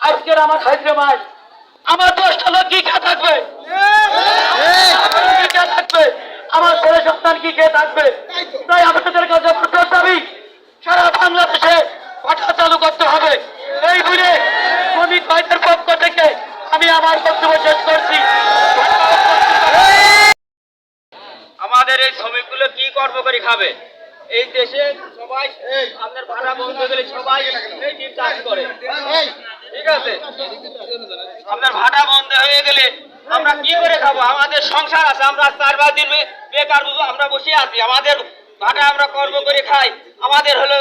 আজকের আমার খাইতে মাস আমার 10টা লোক কি খেয়ে থাকবে? কি খেয়ে থাকবে? আমার ছেলে সন্তান কি খেয়ে থাকবে? তাই আপনাদের কাছে প্রস্তাব দাবি সারা বাংলাদেশে পাঠা চালু করতে হবে। এই বলে শ্রমিক ভাইদের পক্ষ থেকে আমি আমার বক্তব্য শেষ করছি। আমাদের এই শ্রমিকগুলো কি কর্ম করে খাবে? এই দেশে সবাই আপনার ভাড়া বন্ধ হয়ে গেলে সবাই এই দিন চাষ করে, ঠিক আছে? আপনার ভাড়া বন্ধ হয়ে গেলে আমরা কি করে খাবো? আমাদের সংসার আছে, আমরা 4-5 দিন বেকার আমরা বসে আছি, আমাদের ভাড়া আমরা কর্ম করে খাই, আমাদের হলো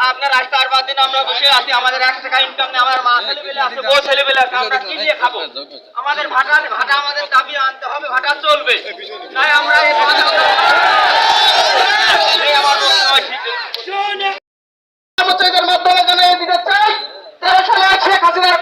আপনার 4-5 দিন আমরা বসে আছি, আমাদের 1 টাকা ইনকাম নেই, আমার মা ছেলেবেলে আছে, বউ ছেলেবেলে আছে, আমরা কি দিয়ে খাবো? আমাদের ভাড়া আমাদের দাবি আনতে হবে, ভাড়া চলবে, তাই আমরা এই আমার মাধ্যমে জানিয়ে দিতে চাই 13 সালে শেখ হাসিনার